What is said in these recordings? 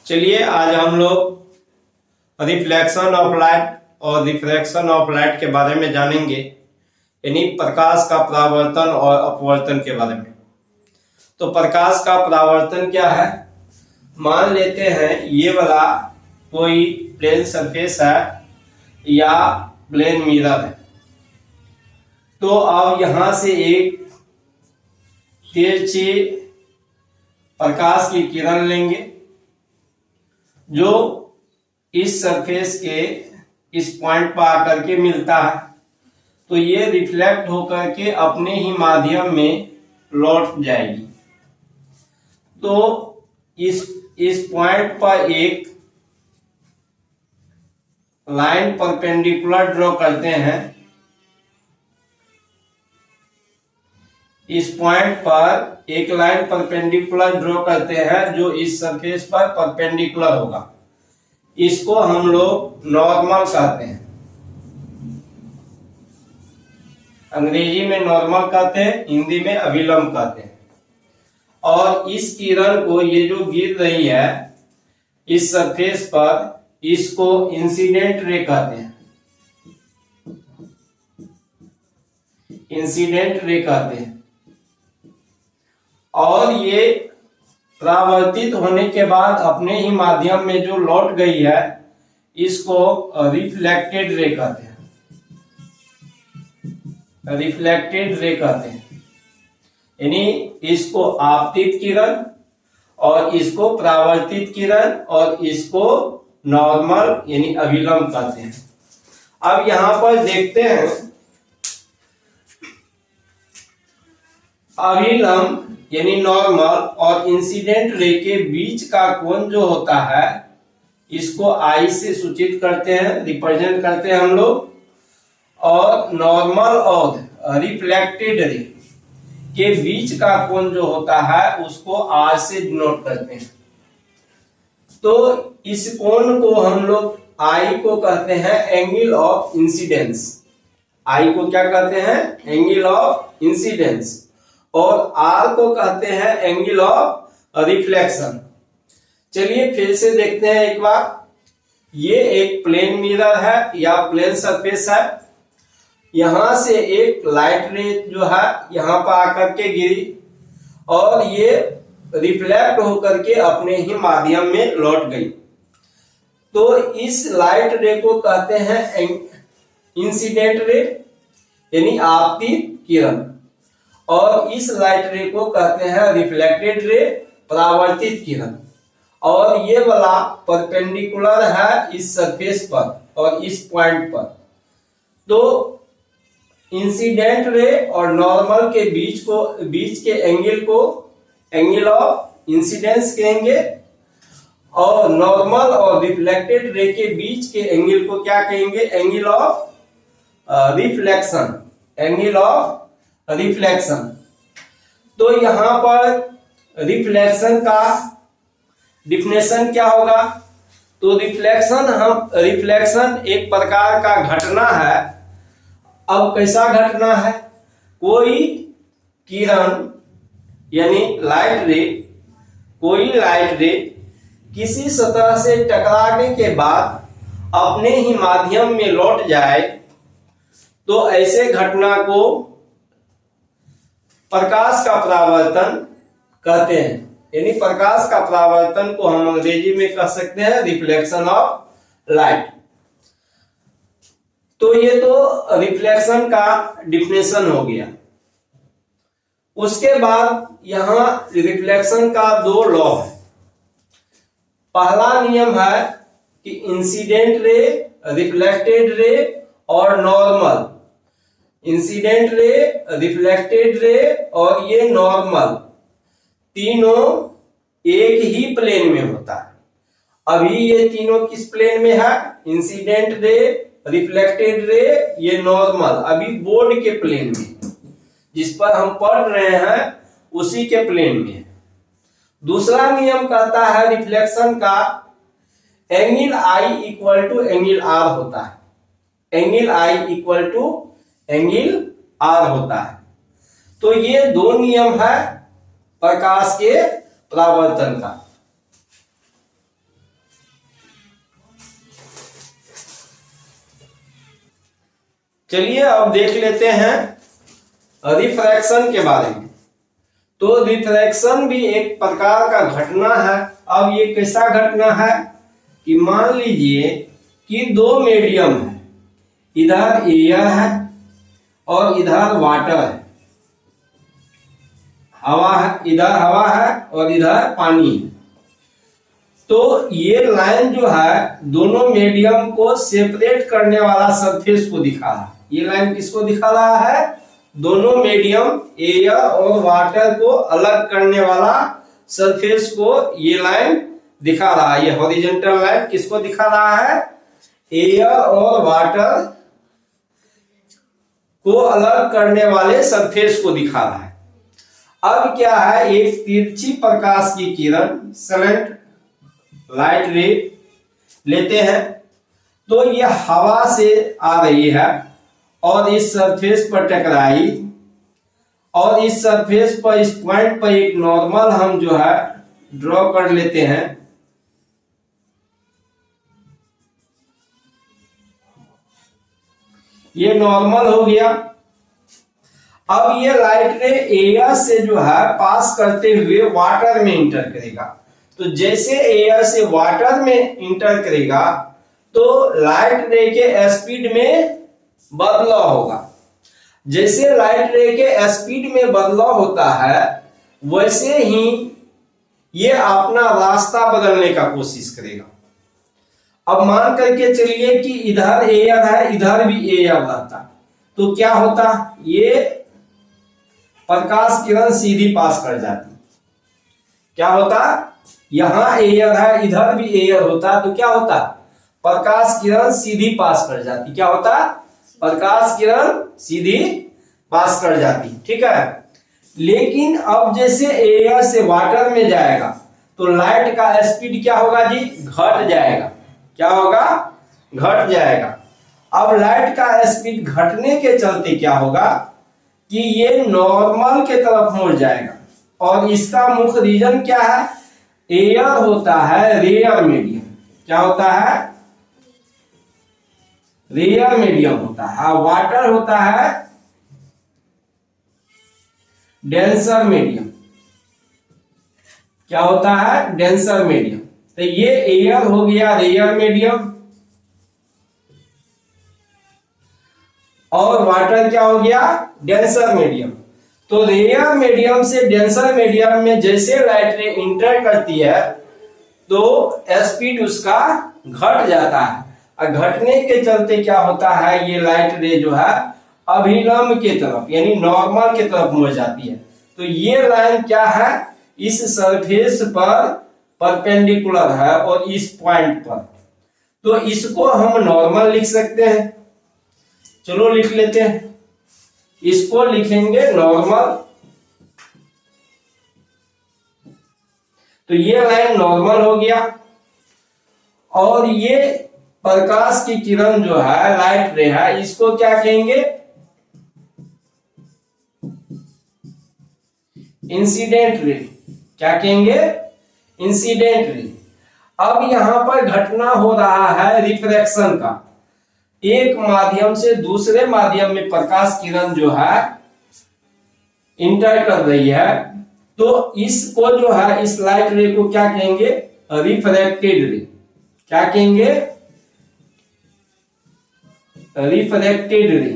चलिए आज हम लोग रिफ्लेक्शन ऑफ लाइट और रिफ्रैक्शन ऑफ लाइट के बारे में जानेंगे, यानी प्रकाश का परावर्तन और अपवर्तन के बारे में। तो प्रकाश का परावर्तन क्या है? मान लेते हैं ये वाला कोई प्लेन सरफेस है या प्लेन मिरर है, तो अब यहां से एक तिरछी प्रकाश की किरण लेंगे जो इस सरफेस के इस पॉइंट पर आकर के मिलता है, तो ये रिफ्लेक्ट होकर के अपने ही माध्यम में लौट जाएगी। तो इस पॉइंट पर एक लाइन परपेंडिकुलर ड्रॉ करते हैं। इस पॉइंट पर एक लाइन परपेंडिकुलर ड्रॉ करते हैं जो इस सरफेस पर परपेंडिकुलर होगा। इसको हम लोग नॉर्मल कहते हैं, अंग्रेजी में नॉर्मल कहते हैं, हिंदी में अभिलंब कहते हैं। और इस किरण को ये जो गिर रही है इस सरफेस पर, इसको इंसिडेंट रे कहते हैं, इंसिडेंट रे कहते हैं। और ये परावर्तित होने के बाद अपने ही माध्यम में जो लौट गई है इसको रिफ्लेक्टेड रे कहते हैं, रिफ्लेक्टेड रे कहते हैं। यानी इसको आपतित किरण और इसको परावर्तित किरण और इसको नॉर्मल यानी अभिलंब कहते हैं। अब यहां पर देखते हैं अभिलंब यानी नॉर्मल और इंसिडेंट रे के बीच का कोण जो होता है इसको आई से सूचित करते हैं, रिप्रेजेंट करते हैं हम लोग। और नॉर्मल और रिफ्लेक्टेड रे के बीच का कोण जो होता है उसको आर से डिनोट करते हैं। तो इस कोण को हम लोग आई को कहते हैं एंगल ऑफ इंसिडेंस। आई को क्या कहते हैं? Angle of incidence. और आर को कहते हैं एंगल ऑफ रिफ्लेक्शन। चलिए फिर से देखते हैं एक बार। ये एक प्लेन मिरर है या प्लेन सरफेस है। यहां से एक लाइट रे जो है यहां पर आकर के गिरी और ये रिफ्लेक्ट होकर के अपने ही माध्यम में लौट गई। तो इस लाइट रे को कहते हैं इंसिडेंट रे यानी आपतित किरण, और इस लाइट रे को कहते हैं रिफ्लेक्टेड रे परावर्तित किरण। और ये वाला परपेंडिकुलर है इस सरफेस पर और इस पॉइंट पर। तो इंसिडेंट रे और नॉर्मल के बीच के एंगल को एंगल ऑफ इंसिडेंस कहेंगे, और नॉर्मल और रिफ्लेक्टेड रे के बीच के एंगल को क्या कहेंगे? Angle of reflection, angle of reflection. तो यहां पर रिफ्लेक्शन का डिफिनेशन क्या होगा? तो रिफ्लेक्शन एक प्रकार का घटना है। अब कैसा घटना है? कोई किरण यानी कोई लाइट रे किसी सतह से टकराने के बाद अपने ही माध्यम में लौट जाए, तो ऐसे घटना को प्रकाश का परावर्तन कहते हैं। यानी प्रकाश का परावर्तन को हम अंग्रेजी में कह सकते हैं रिफ्लेक्शन ऑफ लाइट। तो ये तो रिफ्लेक्शन का डिफिनेशन हो गया। उसके बाद यहां रिफ्लेक्शन का दो लॉ है। पहला नियम है कि इंसिडेंट रे, रिफ्लेक्टेड रे और normal, incident ray, reflected ray और ये नॉर्मल, तीनों एक ही प्लेन में होता है। अभी ये तीनों किस प्लेन में है? इंसिडेंट रे, रिफ्लेक्टेड रे, ये नॉर्मल अभी बोर्ड के प्लेन में, जिस पर हम पढ़ रहे हैं उसी के प्लेन में। दूसरा नियम कहता है रिफ्लेक्शन का angle I equal to angle R होता है, angle I equal to angle R होता है। तो ये दो नियम है प्रकाश के परावर्तन का। चलिए अब देख लेते हैं रिफ्रैक्शन के बारे में। तो रिफ्रैक्शन भी एक प्रकार का घटना है। अब ये कैसा घटना है कि मान लीजिए कि दो मीडियम है, इधर एयर है और इधर वाटर है, हवा है, इधर हवा है और इधर पानी है। तो ये लाइन जो है दोनों मीडियम को सेपरेट करने वाला सरफेस को दिखा रहा है। ये लाइन किसको दिखा रहा है? दोनों मीडियम एयर और वाटर को अलग करने वाला सरफेस को ये लाइन दिखा रहा है। ये हॉरिजॉन्टल लाइन किसको दिखा रहा है? एयर और वाटर को अलग करने वाले सरफेस को दिखा रहा है। अब क्या है, एक तिरछी प्रकाश की किरण सलेंट लाइट रे लेते हैं। तो ये हवा से आ रही है और इस सरफेस पर टकराई और इस सरफेस पर इस पॉइंट पर एक नॉर्मल हम जो है ड्रॉ कर लेते हैं। ये नॉर्मल हो गया। अब ये लाइट रे एयर से जो है पास करते हुए वाटर में इंटर करेगा। तो जैसे एयर से वाटर में इंटर करेगा तो लाइट रे के स्पीड में बदलाव होगा। जैसे लाइट रे के स्पीड में बदलाव होता है वैसे ही ये अपना रास्ता बदलने का कोशिश करेगा। अब मान करके चलिए कि इधर एयर है, इधर भी एयर रहता, तो क्या होता? ये प्रकाश किरण सीधी पास कर जाती। क्या होता? यहां एयर है, इधर भी एयर होता, तो क्या होता? प्रकाश किरण सीधी पास कर जाती। क्या होता? प्रकाश किरण सीधी पास कर जाती। ठीक है। लेकिन अब जैसे एयर से वाटर में जाएगा तो लाइट का स्पीड क्या होगा जी? घट जाएगा। क्या होगा? घट जाएगा। अब लाइट का स्पीड घटने के चलते क्या होगा कि ये नॉर्मल के तरफ मुड़ जाएगा। और इसका मुख्य रीजन क्या है? एयर होता है रेयर मीडियम। क्या होता है? रेयर मीडियम होता है। वाटर होता है डेंसर मीडियम। क्या होता है? Denser medium. तो ये एयर हो गया रेयर मीडियम और वाटर क्या हो गया? Denser medium. तो रेयर मीडियम से डेंसर मीडियम में जैसे लाइट रे इंटर करती है तो स्पीड उसका घट जाता है। और घटने के चलते क्या होता है? ये लाइट रे जो है अभिलंब के तरफ यानी नॉर्मल के तरफ मुड़ जाती है। तो ये लाइन क्या है? इस सरफेस पर परपेंडिकुलर है और इस पॉइंट पर, तो इसको हम नॉर्मल लिख सकते हैं। चलो लिख लेते हैं। इसको लिखेंगे नॉर्मल। तो ये लाइन नॉर्मल हो गया। और ये प्रकाश की किरण जो है लाइट रे है, इसको क्या कहेंगे? Incident ray. क्या कहेंगे? Incident ray. अब यहां पर घटना हो रहा है रिफ्रैक्शन का। एक माध्यम से दूसरे माध्यम में प्रकाश किरण जो है इंटर कर रही है, तो इसको जो है इस लाइट रे को क्या कहेंगे? रिफ्रैक्टेड रे। क्या कहेंगे? रिफ्रैक्टेड रे।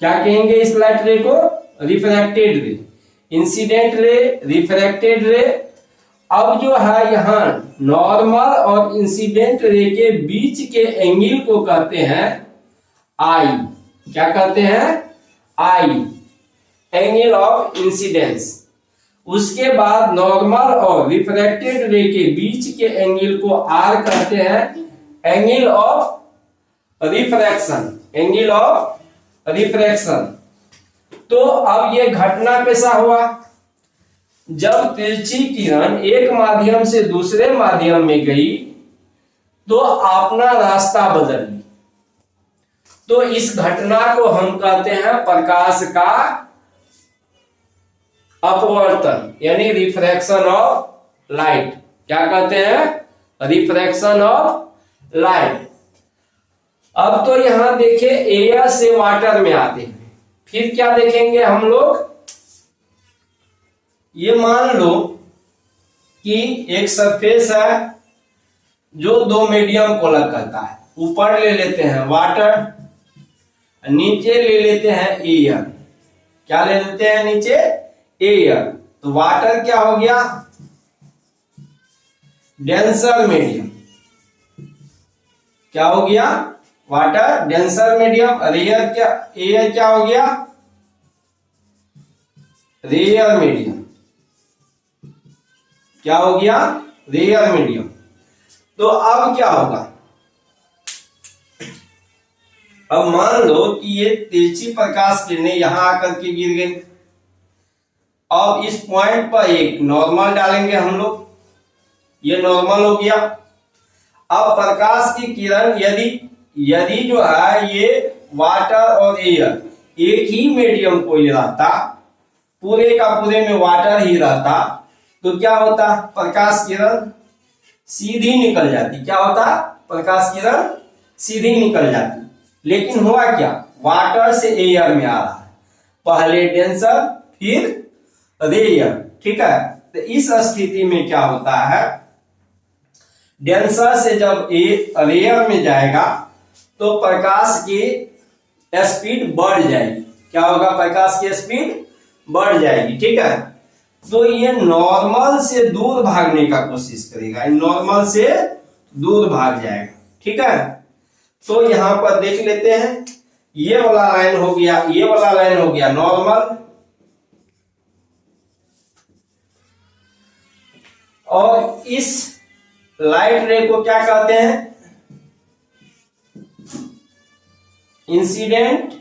क्या कहेंगे इस लाइट रे को? रिफ्रैक्टेड रे। इंसिडेंट रे, रिफ्रैक्टेड रे। अब जो है यहां नॉर्मल और इंसिडेंट रे के बीच के एंगल को कहते हैं आई। क्या कहते हैं? आई, एंगल ऑफ इंसिडेंस। उसके बाद नॉर्मल और रिफ्रैक्टेड रे के बीच के एंगल को आर कहते हैं, angle of refraction. Angle of refraction. तो अब ये घटना कैसा हुआ? जब तिरछी किरण एक माध्यम से दूसरे माध्यम में गई तो अपना रास्ता बदल ली। तो इस घटना को हम कहते हैं प्रकाश का अपवर्तन यानी रिफ्रैक्शन ऑफ लाइट। क्या कहते हैं? Refraction of light. अब तो यहां देखिए एयर से वाटर में आते हैं, फिर क्या देखेंगे हम लोग, ये मान लो कि एक सरफेस है जो दो मीडियम को अलग करता है। ऊपर ले लेते हैं वाटर, नीचे ले लेते हैं एयर। क्या ले लेते हैं नीचे? एयर। तो वाटर क्या हो गया? Denser medium. क्या हो गया? Water denser medium. एयर क्या हो गया? Rare medium. क्या हो गया? Rare medium. तो अब क्या होगा? अब मान लो कि ये तिरछी प्रकाश किरणें यहां आकर के गिर गई। अब इस पॉइंट पर एक नॉर्मल डालेंगे हम लोग, ये नॉर्मल हो गया। अब प्रकाश की किरण यदि जो है ये वाटर और एयर एक ही मीडियम को ही रहता, पूरे का पूरे में वाटर ही रहता, तो क्या होता? प्रकाश किरण सीधी निकल जाती। क्या होता? प्रकाश किरण सीधी निकल जाती। लेकिन हुआ क्या? वाटर से एयर में आ रहा है, पहले डेंसर फिर रेयर। ठीक है, तो इस स्थिति में क्या होता है, डेंसर से जब रेयर में जाएगा तो प्रकाश की स्पीड बढ़ जाएगी। क्या होगा? प्रकाश की स्पीड बढ़ जाएगी। ठीक है, तो ये नॉर्मल से दूर भागने का कोशिश करेगा, नॉर्मल से दूर भाग जाएगा। ठीक है, तो यहां पर देख लेते हैं, ये वाला लाइन हो गया, ये वाला लाइन हो गया नॉर्मल, और इस लाइट रे को क्या कहते हैं? Incident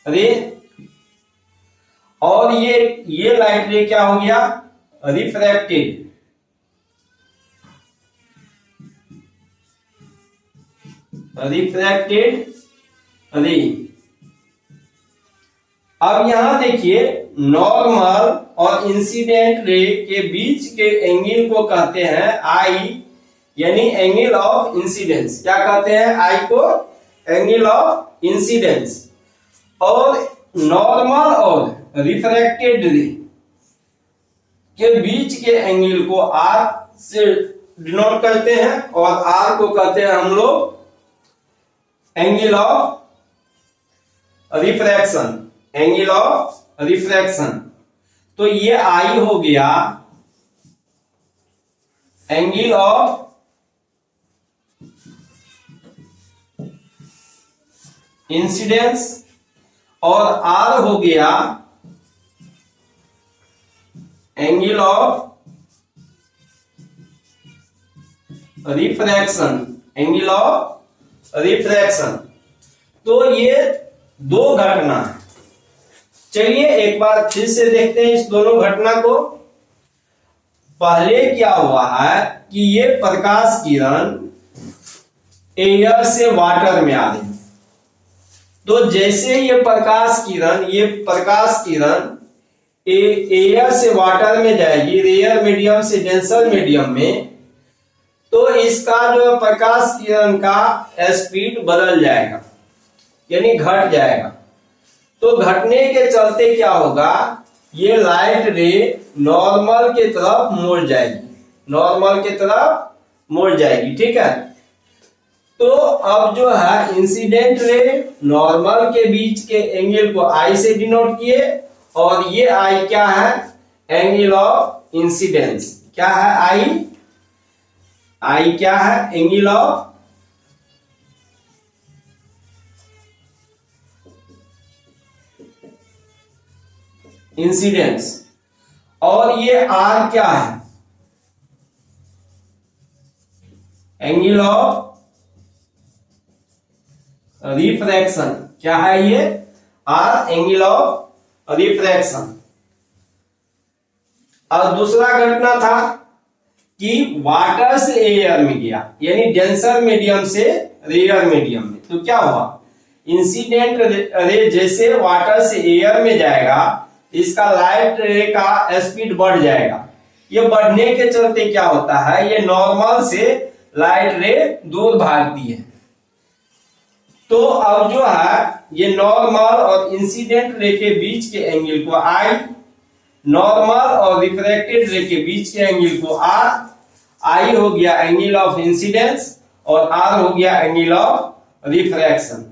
ray. और ये लाइट रे क्या हो गया? रिफ्रैक्टेड। रिफ्रैक्टेड रे। अब यहां देखिए, नॉर्मल और इंसिडेंट रे के बीच के एंगल को कहते हैं आई, यानी एंगल ऑफ इंसिडेंस। क्या कहते हैं? आई को एंगल ऑफ इंसिडेंस। और नॉर्मल और रिफ्रैक्टेड रे के बीच के एंगल को आर से डिनोट करते हैं, और आर को कहते हैं हम लोग angle of refraction. Angle of refraction. तो ये आई हो गया एंगल ऑफ इंसिडेंस, और आर हो गया angle of refraction. Angle of refraction. तो ये दो घटना है। चलिए एक बार फिर से देखते हैं इस दोनों घटना को। पहले क्या हुआ है कि ये प्रकाश किरण एयर से वाटर में आ रही, तो जैसे ये प्रकाश किरण एयर से वाटर में जाएगी, रेयर मीडियम से डेंसर मीडियम में, तो इसका जो प्रकाश किरण का स्पीड बदल जाएगा, यानी घट जाएगा। तो घटने के चलते क्या होगा, ये लाइट रे नॉर्मल के तरफ मुड़ जाएगी, नॉर्मल के तरफ मुड़ जाएगी। ठीक है, तो अब जो है इंसिडेंट रे नॉर्मल के बीच के एंगल को आई से डिनोट किए, और ये आई क्या है? Angle of incidence. क्या है? आई क्या है? Angle of incidence. और ये आर क्या है? Angle of refraction. क्या है ये? R angle of refraction. और दूसरा घटना था कि वाटर से एयर में गया, यानी डेंसर मीडियम से रेयर मीडियम में, तो क्या हुआ? इंसिडेंट रे जैसे वाटर से एयर में जाएगा, इसका लाइट रे का स्पीड बढ़ जाएगा। ये बढ़ने के चलते क्या होता है, ये नॉर्मल से लाइट रे दूर भागती है। तो अब जो है ये नॉर्मल और इंसिडेंट रे के बीच के एंगल को आई, नॉर्मल और रिफ्रैक्टेड रे के बीच के एंगल को आर, आई हो गया एंगल ऑफ इंसिडेंस और आर हो गया एंगल ऑफ रिफ्रैक्शन।